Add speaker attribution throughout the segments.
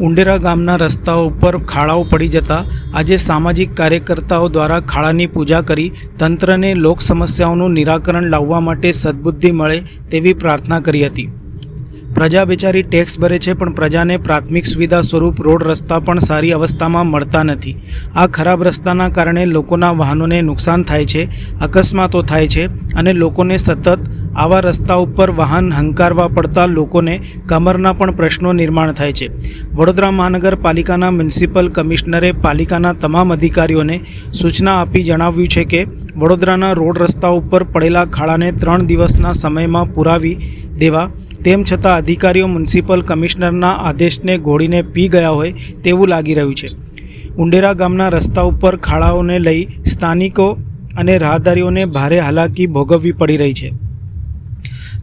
Speaker 1: ઉંડેરા ગામના રસ્તાઓ ઉપર ખાડાઓ પડી જતા આજે સામાજિક કાર્યકર્તાઓ દ્વારા ખાડાની પૂજા કરી તંત્રને લોક સમસ્યાઓનું નિરાકરણ લાવવા માટે સદ્બુદ્ધિ મળે તેવી પ્રાર્થના કરી હતી। પ્રજા બેચારી ટેક્સ ભરે છે, પણ પ્રજાને પ્રાથમિક સુવિધા સ્વરૂપ રોડ રસ્તા પણ સારી અવસ્થામાં મળતા નથી। આ ખરાબ રસ્તાના કારણે લોકોના વાહનોને નુકસાન થાય છે, અકસ્માતો થાય છે અને લોકોને સતત આવા રસ્તા ઉપર વાહન હંકારવા પડતા લોકોને કમરના પણ પ્રશ્નો નિર્માણ થાય છે। વડોદરા મહાનગરપાલિકાના મ્યુનિસિપલ કમિશનરે પાલિકાના તમામ અધિકારીઓને સૂચના આપી જણાવ્યું છે કે વડોદરાના રોડ રસ્તા ઉપર પડેલા ખાડાને 3 દિવસના સમયમાં પુરાવી દેવા। તેમ છતાં અધિકારીઓ મ્યુનિસિપલ કમિશનરના આદેશને ઘોડીને પી ગયા હોય તેવું લાગી રહ્યું છે। ઉંડેરા ગામના રસ્તા ઉપર ખાડાઓને લઈ સ્થાનિકો અને રાહદારીઓને ભારે હાલાકી ભોગવવી પડી રહી છે।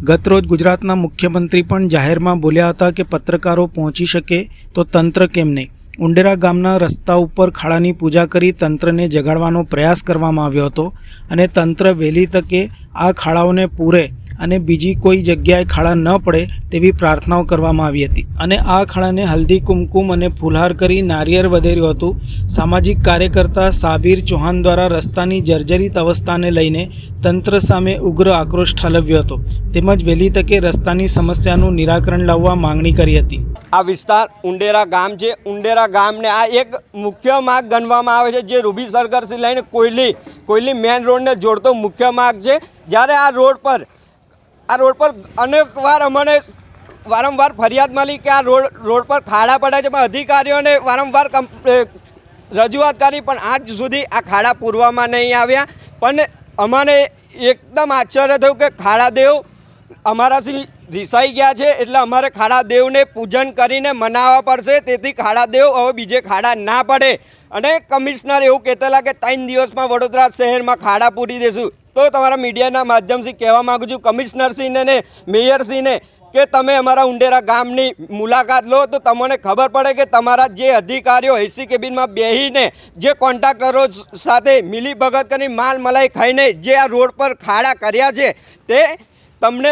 Speaker 1: ગતરોજ ગુજરાતના મુખ્યમંત્રી પણ જાહેરમાં બોલ્યા હતા કે પત્રકારો પહોંચી શકે તો તંત્ર કેમ નહીં। ઉંડેરા ગામના રસ્તા ઉપર ખાડાની પૂજા કરી તંત્રને જગાડવાનો પ્રયાસ કરવામાં આવ્યો હતો અને તંત્ર વહેલી તકે આ ખાડાઓને પૂરે અને બીજી કોઈ જગ્યાએ ખાડા ન પડે તેવી પ્રાર્થનાઓ કરવામાં આવી હતી અને આ ખાડાને હલ્દી કુમકુમ અને ફૂલહાર કરી નારિયેળ વધેર્યું હતું। સામાજિક કાર્યકર્તા સાબિર ચૌહાણ દ્વારા રસ્તાની જર્જરિત અવસ્થાને લઈને તંત્ર સામે ઉગ્ર આક્રોશ ઠાલવ્યો હતો તેમજ વહેલી તકે રસ્તાની સમસ્યાનું નિરાકરણ લાવવા માંગણી કરી હતી।
Speaker 2: આ વિસ્તાર ઉંડેરા ગામ છે। ઉંડેરા ગામને આ એક મુખ્ય માર્ગ ગણવામાં આવે છે, જે રૂબી સરગરથી લઈને કોયલી મેન રોડને જોડતો મુખ્ય માર્ગ છે। જ્યારે આ રોડ પર અનેકવાર અમને વારંવાર ફરિયાદ મળી કે આ રોડ પર ખાડા પડ્યા છે, પણ અધિકારીઓને વારંવાર રજૂઆત કરી પણ આજ સુધી આ ખાડા પૂરવામાં નહીં આવ્યા। પણ અમને એકદમ આશ્ચર્ય થયું કે ખાડાદેવ અમારાથી રિસાઈ ગયા છે, એટલે અમારે ખાડાદેવને પૂજન કરીને મનાવવા પડશે, તેથી ખાડાદેવ હવે બીજે ખાડા ના પડે। અને કમિશનર એવું કહેતા કે 3 દિવસમાં વડોદરા શહેરમાં ખાડા પૂરી દેશું। તો તમારા મીડિયાના માધ્યમથી કહેવા માગું છું કમિશનરશ્રીને ને મેયરશ્રીને કે તમે અમારા ઉંડેરા ગામની મુલાકાત લો તો તમને ખબર પડે કે તમારા જે અધિકારીઓ એસી કેબિનમાં બેસીને જે કોન્ટ્રાક્ટરો સાથે મિલીભગત કરી માલ મલાઈ ખાઈને જે આ રોડ પર ખાડા કર્યા છે તે તમને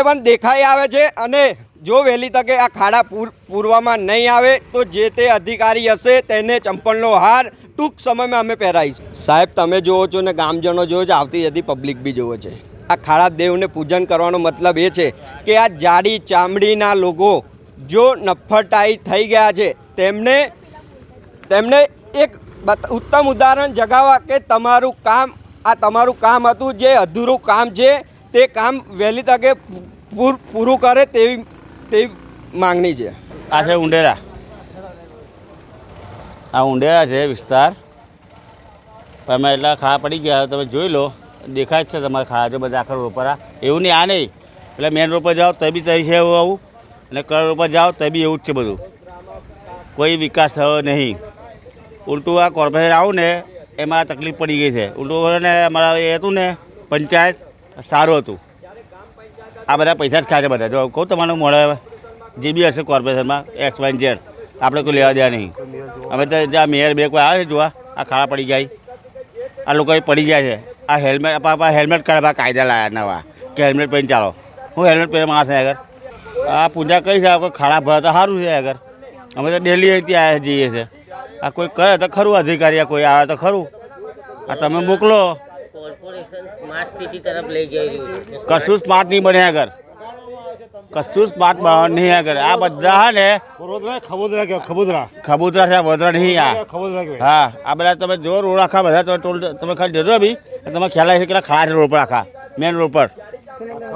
Speaker 2: પણ દેખાઈ આવે છે। અને જો વહેલી તકે આ ખાડા પૂરવામાં નહીં આવે તો જે તે અધિકારી હશે તેને ચંપલનો હાર ટૂંક સમયમાં અમે પહેરાવીશું। સાહેબ, તમે જુઓ છો ને ગામજનો જુઓ છો, આવતી જતી પબ્લિક બી જુઓ છે। આ ખાડાદેવને પૂજન કરવાનો મતલબ એ છે કે આ જાડી ચામડીના લોકો જો નફ્ફટાઈ થઈ ગયા છે તેમને એક ઉત્તમ ઉદાહરણ જગાવવા કે તમારું કામ હતું, જે અધૂરું કામ છે તે કામ વહેલી તકે પૂરું કરે તેવી માંગણી છે।
Speaker 3: આ છે ઉંડેરા, આ ઉંડેરા છે વિસ્તાર। તમે એટલા ખાડા પડી ગયા તમે જોઈ લો, દેખાય જ છે તમારે ખાડા છે બધા આખા રોડ પર। એવું નહીં, આ નહીં એટલે મેન રોડ પર જાઓ તો બી તઈ છે એવું આવું, અને કર રોડ પર જાઓ તો બી એવું જ છે બધું, કોઈ વિકાસ થયો નહીં। ઉલટું આ કોર્પોરેશન આવું ને એમાં તકલીફ પડી ગઈ છે। ઉલટું ને અમારા એ હતું ને પંચાયત સારું હતું, આ બધા પૈસા જ ખાય છે બધા। જો કહું તમારું મળે જે બી હશે કોર્પોરેશનમાં XYZ આપણે કોઈ લેવા દેવા નહીં। અમે તો જ્યાં મેયર બે કોઈ આવે છે જોવા આ ખાડા પડી જાય, આ લોકો પડી જાય છે। આ હેલ્મેટ કાઢવા કાયદા લાયા નવા કે હેલ્મેટ પહેરીને ચાલો। હું હેલ્મેટ પહેરે માણસ આગળ આ પૂજા કરી છે, કોઈ ખાડા ભરે તો સારું છે આગળ। અમે તો ડેલી ત્યાં જઈએ છીએ, આ કોઈ કરે તો ખરું અધિકારી, કોઈ આવે તો ખરું। આ તમે મોકલો, કશું સ્માર્ટ નહીં બને આગળ, કશું સ્માર્ટ બનવાનું નહીં આગળ। આ બધા ને ખબોદરા છે, વડોદરા નહીં આ। હા, આ બધા તમે જો રોડ આખા બધા તમે ખાલી જજો બી તમે ખ્યાલ આવે છે કે ખાડા છે રોડ પર, આખા મેન રોડ પર।